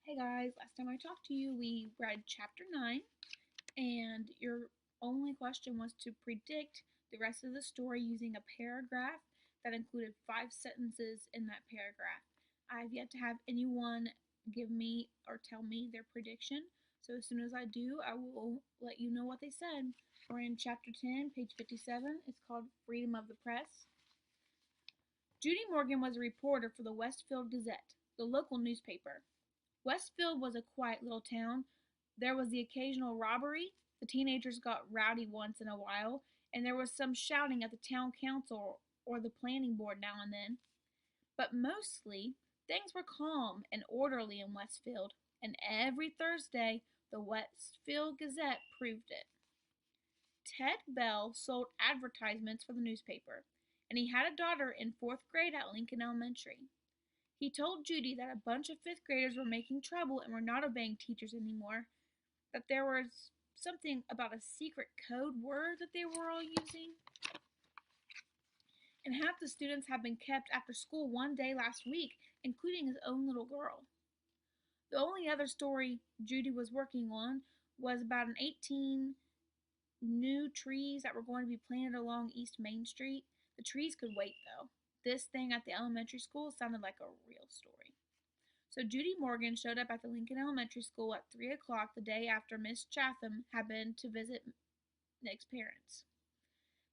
Hey guys, last time I talked to you, we read chapter 9, and your only question was to predict the rest of the story using a paragraph that included 5 sentences in that paragraph. I've yet to have anyone give me or tell me their prediction, so as soon as I do, I will let you know what they said. We're in chapter 10, page 57. It's called Freedom of the Press. Judy Morgan was a reporter for the Westfield Gazette, the local newspaper. Westfield was a quiet little town. There was the occasional robbery, the teenagers got rowdy once in a while, and there was some shouting at the town council or the planning board now and then. But mostly, things were calm and orderly in Westfield, and every Thursday the Westfield Gazette proved it. Ted Bell sold advertisements for the newspaper, and he had a daughter in 4th grade at Lincoln Elementary. He told Judy that a bunch of 5th graders were making trouble and were not obeying teachers anymore, that there was something about a secret code word that they were all using, and half the students had been kept after school one day last week, including his own little girl. The only other story Judy was working on was about an 18 new trees that were going to be planted along East Main Street. The trees could wait, though. This thing at the elementary school sounded like a real story. So Judy Morgan showed up at the Lincoln Elementary School at 3 o'clock the day after Miss Chatham had been to visit Nick's parents.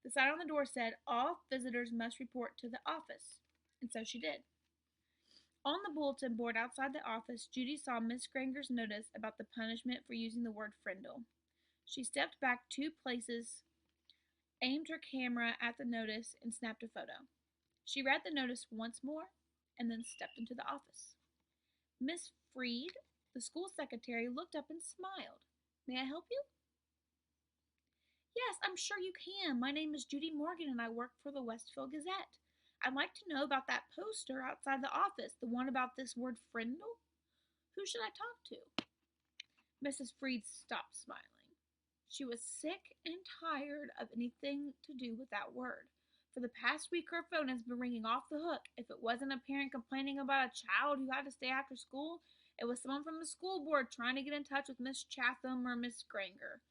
The sign on the door said, "All visitors must report to the office," and so she did. On the bulletin board outside the office, Judy saw Miss Granger's notice about the punishment for using the word Frindle. She stepped back 2 places, aimed her camera at the notice, and snapped a photo. She read the notice once more and then stepped into the office. Miss Freed, the school secretary, looked up and smiled. "May I help you?" "Yes, I'm sure you can. My name is Judy Morgan and I work for the Westfield Gazette. I'd like to know about that poster outside the office, the one about this word Frindle. Who should I talk to?" Mrs. Freed stopped smiling. She was sick and tired of anything to do with that word. For the past week, her phone has been ringing off the hook. If it wasn't a parent complaining about a child who had to stay after school, it was someone from the school board trying to get in touch with Miss Chatham or Miss Granger.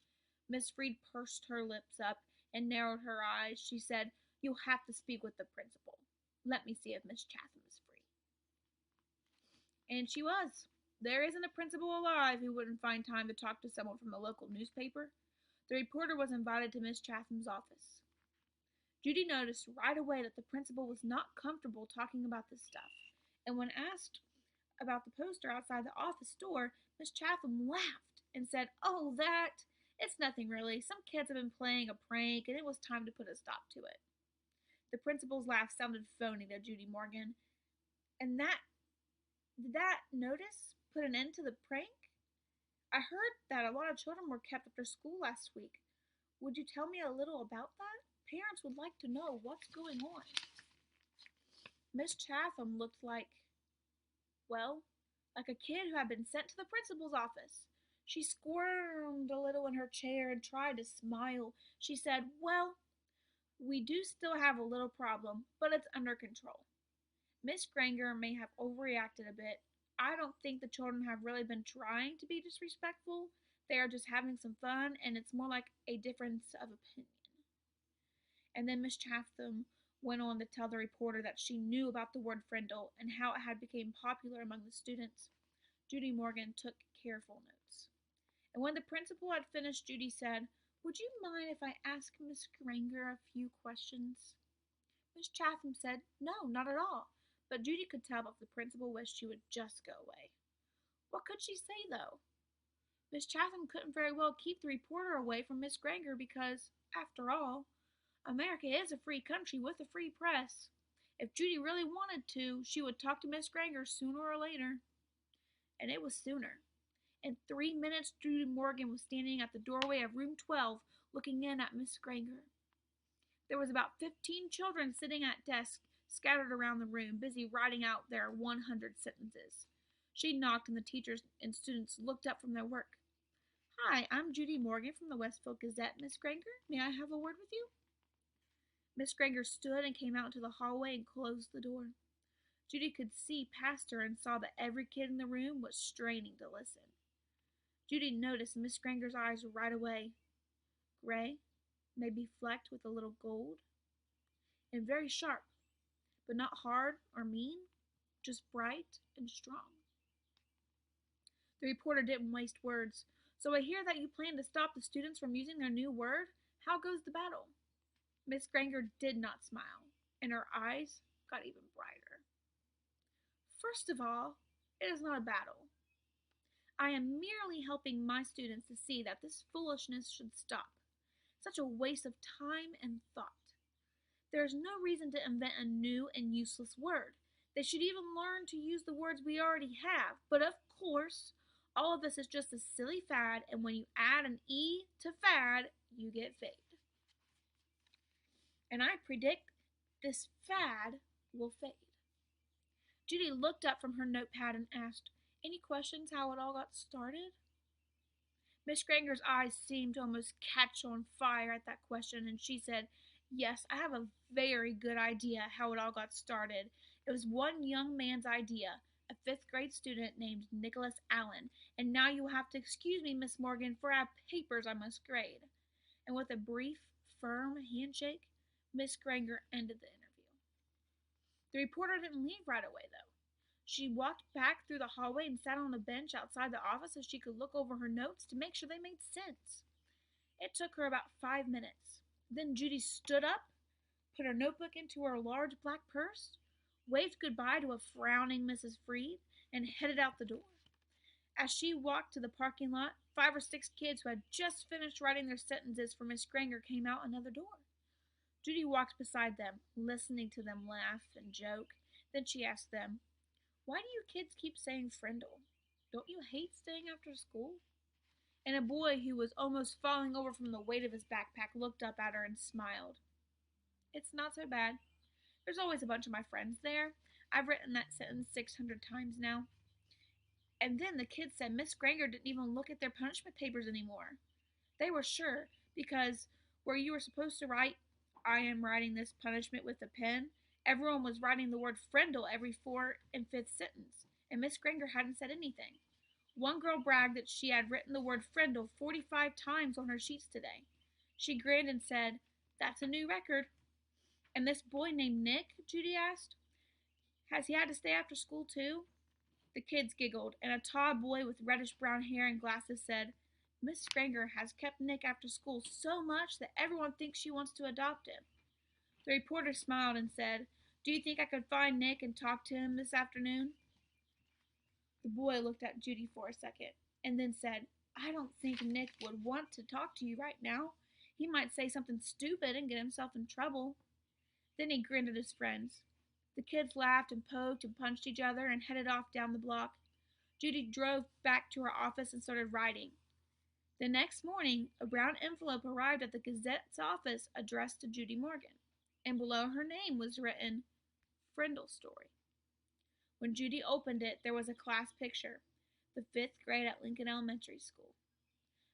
Miss Freed pursed her lips up and narrowed her eyes. She said, "You'll have to speak with the principal. Let me see if Miss Chatham is free." And she was. There isn't a principal alive who wouldn't find time to talk to someone from the local newspaper. The reporter was invited to Miss Chatham's office. Judy noticed right away that the principal was not comfortable talking about this stuff, and when asked about the poster outside the office door, Miss Chatham laughed and said, "Oh, that! It's nothing really. Some kids have been playing a prank, and it was time to put a stop to it." The principal's laugh sounded phony to Judy Morgan. "And did that notice put an end to the prank? I heard that a lot of children were kept after school last week. Would you tell me a little about that? Parents would like to know what's going on." Miss Chatham looked well, like a kid who had been sent to the principal's office. She squirmed a little in her chair and tried to smile. She said, "Well, we do still have a little problem, but it's under control. Miss Granger may have overreacted a bit. I don't think the children have really been trying to be disrespectful. They are just having some fun, and it's more like a difference of opinion." And then Miss Chatham went on to tell the reporter that she knew about the word Frindle and how it had become popular among the students. Judy Morgan took careful notes. And when the principal had finished, Judy said, "Would you mind if I ask Miss Granger a few questions?" Miss Chatham said, "No, not at all." But Judy could tell if the principal wished she would just go away. What could she say, though? Miss Chatham couldn't very well keep the reporter away from Miss Granger because, after all, America is a free country with a free press. If Judy really wanted to, she would talk to Miss Granger sooner or later. And it was sooner. In 3 minutes, Judy Morgan was standing at the doorway of room 12, looking in at Miss Granger. There was about 15 children sitting at desks scattered around the room, busy writing out their 100 sentences. She knocked, and the teachers and students looked up from their work. "Hi, I'm Judy Morgan from the Westfield Gazette, Miss Granger. May I have a word with you?" Miss Granger stood and came out into the hallway and closed the door. Judy could see past her and saw that every kid in the room was straining to listen. Judy noticed Miss Granger's eyes right away. Gray, maybe flecked with a little gold, and very sharp, but not hard or mean, just bright and strong. The reporter didn't waste words. So I hear that you plan to stop the students from using their new word. How goes the battle? Miss Granger did not smile, and her eyes got even brighter. First of all, it is not a battle. I am merely helping my students to see that this foolishness should stop. Such a waste of time and thought. There is no reason to invent a new and useless word. They should even learn to use the words we already have. But of course, all of this is just a silly fad, and when you add an E to fad, you get fade. And I predict this fad will fade. Judy looked up from her notepad and asked, "Any questions how it all got started?" Miss Granger's eyes seemed to almost catch on fire at that question, and she said, "Yes, I have a very good idea how it all got started. It was one young man's idea, a fifth grade student named Nicholas Allen. And now you will have to excuse me, Miss Morgan, for I have papers I must grade." And with a brief, firm handshake, Miss Granger ended the interview. The reporter didn't leave right away, though. She walked back through the hallway and sat on a bench outside the office so she could look over her notes to make sure they made sense. It took her about 5 minutes. Then Judy stood up, put her notebook into her large black purse, waved goodbye to a frowning Mrs. Freed, and headed out the door. As she walked to the parking lot, 5 or 6 kids who had just finished writing their sentences for Miss Granger came out another door. Judy walked beside them, listening to them laugh and joke. Then she asked them, "Why do you kids keep saying Frindle? Don't you hate staying after school?" And a boy who was almost falling over from the weight of his backpack looked up at her and smiled. "It's not so bad. There's always a bunch of my friends there. I've written that sentence 600 times now." And then the kids said Miss Granger didn't even look at their punishment papers anymore. They were sure, because where you were supposed to write, "I am writing this punishment with a pen," everyone was writing the word Frindle every fourth and fifth sentence, and Miss Granger hadn't said anything. One girl bragged that she had written the word Frindle 45 times on her sheets today. She grinned and said, "That's a new record." "And this boy named Nick?" Judy asked. "Has he had to stay after school too?" The kids giggled, and a tall boy with reddish-brown hair and glasses said, "Miss Granger has kept Nick after school so much that everyone thinks she wants to adopt him." The reporter smiled and said, "Do you think I could find Nick and talk to him this afternoon?" The boy looked at Judy for a second, and then said, "I don't think Nick would want to talk to you right now. He might say something stupid and get himself in trouble." Then he grinned at his friends. The kids laughed and poked and punched each other and headed off down the block. Judy drove back to her office and started writing. The next morning, a brown envelope arrived at the Gazette's office addressed to Judy Morgan, and below her name was written, "Frindle Story." When Judy opened it, there was a class picture, the 5th grade at Lincoln Elementary School.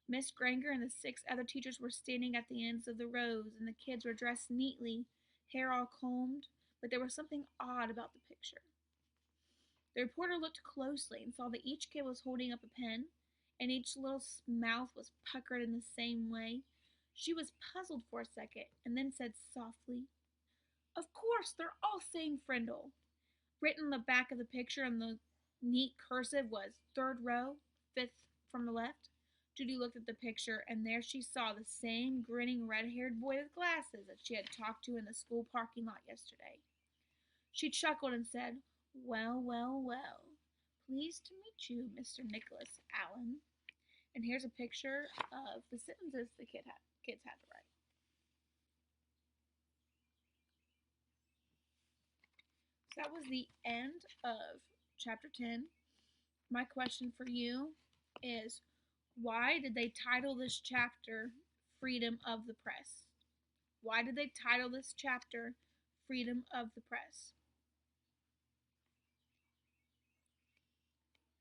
Miss Granger and the 6 other teachers were standing at the ends of the rows, and the kids were dressed neatly, hair all combed, but there was something odd about the picture. The reporter looked closely and saw that each kid was holding up a pen, and each little mouth was puckered in the same way. She was puzzled for a second, and then said softly, "Of course, they're all saying Frindle." Written on the back of the picture in the neat cursive was "Third row, 5th from the left." Judy looked at the picture, and there she saw the same grinning red-haired boy with glasses that she had talked to in the school parking lot yesterday. She chuckled and said, "Well, well, well. Pleased to meet you, Mr. Nicholas Allen." And here's a picture of the sentences the kids had to write. So that was the end of chapter 10. My question for you is, why did they title this chapter Freedom of the Press? Why did they title this chapter Freedom of the Press?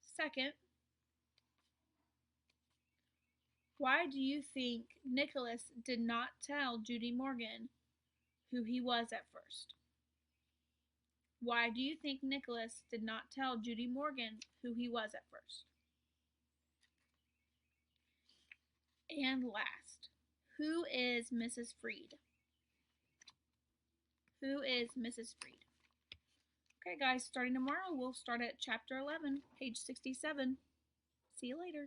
Second, why do you think Nicholas did not tell Judy Morgan who he was at first? Why do you think Nicholas did not tell Judy Morgan who he was at first? And last, who is Mrs. Freed? Who is Mrs. Freed? Okay, guys, starting tomorrow, we'll start at chapter 11, page 67. See you later.